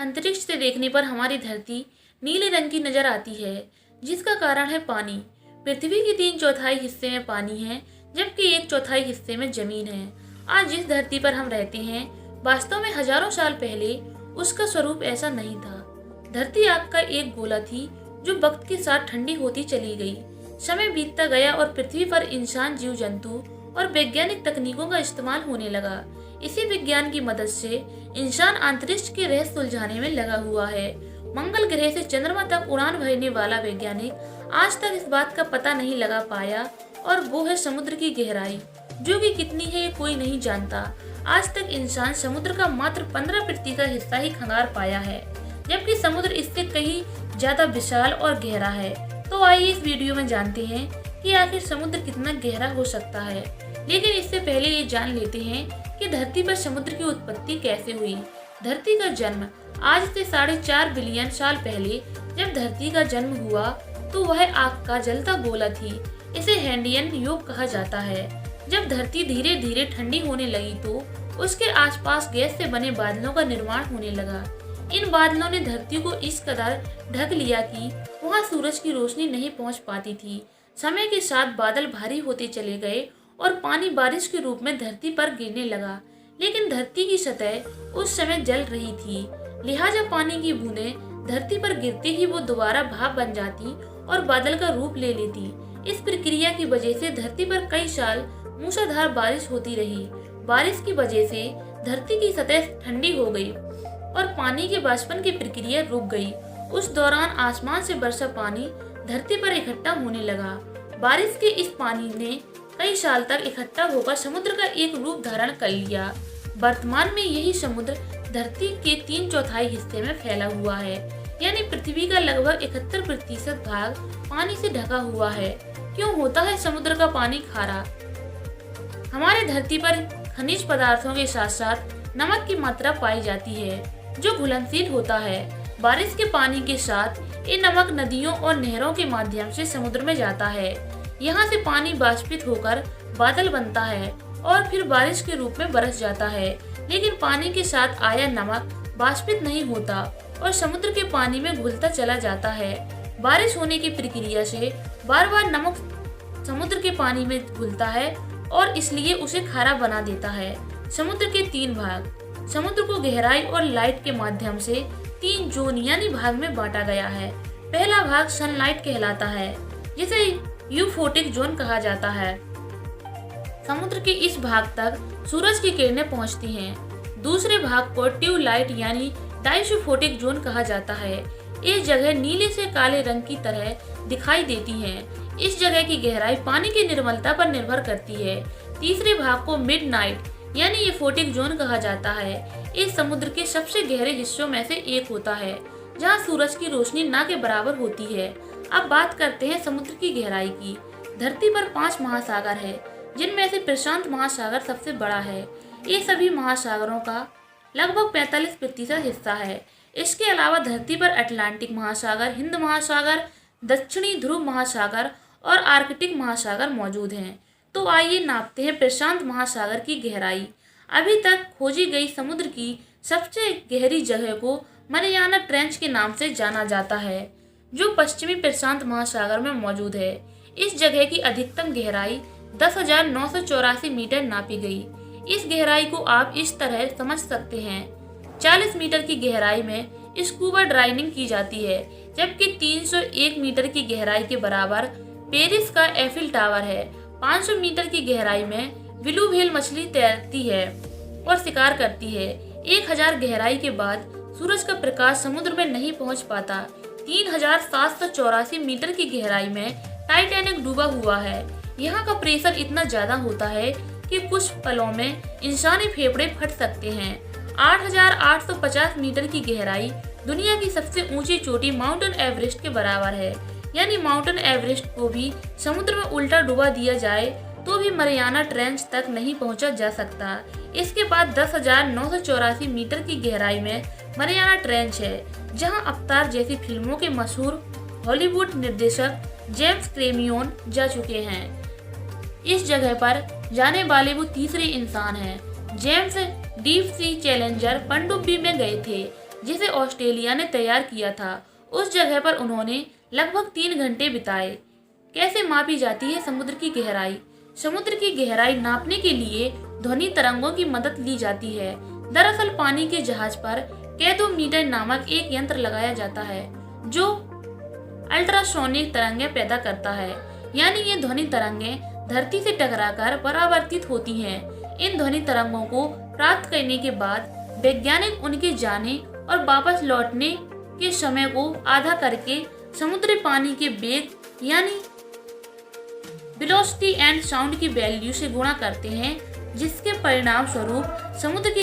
अंतरिक्ष से देखने पर हमारी धरती नीले रंग की नजर आती है, जिसका कारण है पानी। पृथ्वी के 3/4 हिस्से में पानी है, जबकि 1/4 हिस्से में जमीन है। आज जिस धरती पर हम रहते हैं, वास्तव में हजारों साल पहले उसका स्वरूप ऐसा नहीं था। धरती आग का एक गोला थी, जो वक्त के साथ ठंडी होती चली गई। समय बीतता गया और पृथ्वी पर इंसान, जीव जंतु और वैज्ञानिक तकनीकों का इस्तेमाल होने लगा। इसी विज्ञान की मदद से इंसान अंतरिक्ष के रहस्य सुलझाने में लगा हुआ है। मंगल ग्रह से चंद्रमा तक उड़ान भरने वाला वैज्ञानिक आज तक इस बात का पता नहीं लगा पाया, और वो है समुद्र की गहराई, जो कि कितनी है ये कोई नहीं जानता। आज तक इंसान समुद्र का मात्र 15% हिस्सा ही खंगार पाया है, जबकि समुद्र इससे कहीं ज्यादा विशाल और गहरा है। तो आइए इस वीडियो में जानते हैं कि आखिर समुद्र कितना गहरा हो सकता है। लेकिन इससे पहले ये जान लेते हैं कि धरती पर समुद्र की उत्पत्ति कैसे हुई। धरती का जन्म आज से 4.5 बिलियन साल पहले जब धरती का जन्म हुआ, तो वह आग का जलता गोला थी। इसे हैंडियन युग कहा जाता है। जब धरती धीरे धीरे ठंडी होने लगी, तो उसके आसपास गैस से बने बादलों का निर्माण होने लगा। इन बादलों ने धरती को इस कदर ढक लिया कि वहां सूरज की रोशनी नहीं पहुंच पाती थी। समय के साथ बादल भारी होते चले गए और पानी बारिश के रूप में धरती पर गिरने लगा। लेकिन धरती की सतह उस समय जल रही थी, लिहाजा पानी की बूंदें धरती पर गिरते ही वो दोबारा भाप बन जाती और बादल का रूप ले लेती। इस प्रक्रिया की वजह से धरती पर कई साल मूसलाधार बारिश होती रही। बारिश की वजह से धरती की सतह ठंडी हो गई और पानी के वाष्पन की प्रक्रिया रुक गई। उस दौरान आसमान से बरसा पानी धरती पर इकट्ठा होने लगा। बारिश के इस पानी ने कई साल तक इकट्ठा होकर समुद्र का एक रूप धारण कर लिया। वर्तमान में यही समुद्र धरती के 3/4 हिस्से में फैला हुआ है, यानी पृथ्वी का लगभग 71% भाग पानी से ढका हुआ है। क्यों होता है समुद्र का पानी खारा? हमारे धरती पर खनिज पदार्थों के साथ साथ नमक की मात्रा पाई जाती है, जो घुलनशील होता है। बारिश के पानी के साथ ये नमक नदियों और नहरों के माध्यम से समुद्र में जाता है। यहाँ से पानी वाष्पित होकर बादल बनता है और फिर बारिश के रूप में बरस जाता है। लेकिन पानी के साथ आया नमक वाष्पित नहीं होता और समुद्र के पानी में घुलता चला जाता है। बारिश होने की प्रक्रिया से बार बार नमक समुद्र के पानी में घुलता है और इसलिए उसे खारा बना देता है। समुद्र के 3 भाग। समुद्र को गहराई और लाइट के माध्यम से 3 जोन यानी भाग में बांटा गया है। पहला भाग सनलाइट कहलाता है, जिसे यूफोटिक जोन कहा जाता है। समुद्र के इस भाग तक सूरज की किरणें पहुंचती हैं। दूसरे भाग को ट्यूबलाइट यानी डाइसोफोटिक जोन कहा जाता है। इस जगह नीले से काले रंग की तरह दिखाई देती है। इस जगह की गहराई पानी की निर्मलता पर निर्भर करती है। तीसरे भाग को मिडनाइट यानी एफोटिक जोन कहा जाता है। इस समुद्र के सबसे गहरे हिस्सों में से एक होता है, जहां सूरज की रोशनी ना के बराबर होती है। अब बात करते हैं समुद्र की गहराई की। धरती पर 5 महासागर है, जिनमें से प्रशांत महासागर सबसे बड़ा है। ये सभी महासागरों का लगभग 45% हिस्सा है। इसके अलावा धरती पर अटलांटिक महासागर, हिंद महासागर, दक्षिणी ध्रुव महासागर और आर्कटिक महासागर मौजूद हैं। तो आइए नापते हैं प्रशांत महासागर की गहराई। अभी तक खोजी गई समुद्र की सबसे गहरी जगह को मरियाना ट्रेंच के नाम से जाना जाता है, जो पश्चिमी प्रशांत महासागर में मौजूद है। इस जगह की अधिकतम गहराई 10,984 मीटर नापी गई। इस गहराई को आप इस तरह समझ सकते हैं। 40 मीटर की गहराई में स्कूबा डाइविंग की जाती है, जबकि 301 मीटर की गहराई के बराबर पेरिस का एफिल टावर है। 500 मीटर की गहराई में ब्लू व्हेल मछली तैरती है और शिकार करती है। 1000 गहराई के बाद सूरज का प्रकाश समुद्र में नहीं पहुंच पाता। 3784 मीटर की गहराई में टाइटैनिक डूबा हुआ है। यहाँ का प्रेशर इतना ज्यादा होता है कि कुछ पलों में इंसानी फेफड़े फट सकते हैं। 8850 मीटर की गहराई दुनिया की सबसे ऊंची चोटी माउंटेन एवरेस्ट के बराबर है। यानी माउंटेन एवरेस्ट को भी समुद्र में उल्टा डुबा दिया जाए तो भी मरियाना ट्रेंच तक नहीं पहुंचा जा सकता। इसके बाद 10,984 मीटर की गहराई में मरियाना ट्रेंच है, जहां अवतार जैसी फिल्मों के मशहूर हॉलीवुड निर्देशक जेम्स कैमरून जा चुके हैं। इस जगह पर जाने वाले वो तीसरे इंसान हैं। जेम्स डीप सी चैलेंजर पनडुब्बी में गए थे। जिसे ऑस्ट्रेलिया ने तैयार किया था। उस जगह पर उन्होंने लगभग 3 घंटे बिताए। कैसे मापी जाती है समुद्र की गहराई? समुद्र की गहराई नापने के लिए ध्वनि तरंगों की मदद ली जाती है। दरअसल पानी के जहाज पर कैदोमीटर नामक एक यंत्र लगाया जाता है जो अल्ट्रासोनिक तरंगें पैदा करता है, यानी ये ध्वनि तरंगें धरती से टकराकर परावर्तित होती हैं। इन ध्वनि तरंगों को प्राप्त करने के बाद वैज्ञानिक उनके जाने और वापस लौटने के समय को आधा करके समुद्री पानी के वेग यानी वेलोसिटी एंड साउंड की वैल्यू से गुणा करते हैं, जिसके परिणाम स्वरूप समुद्र की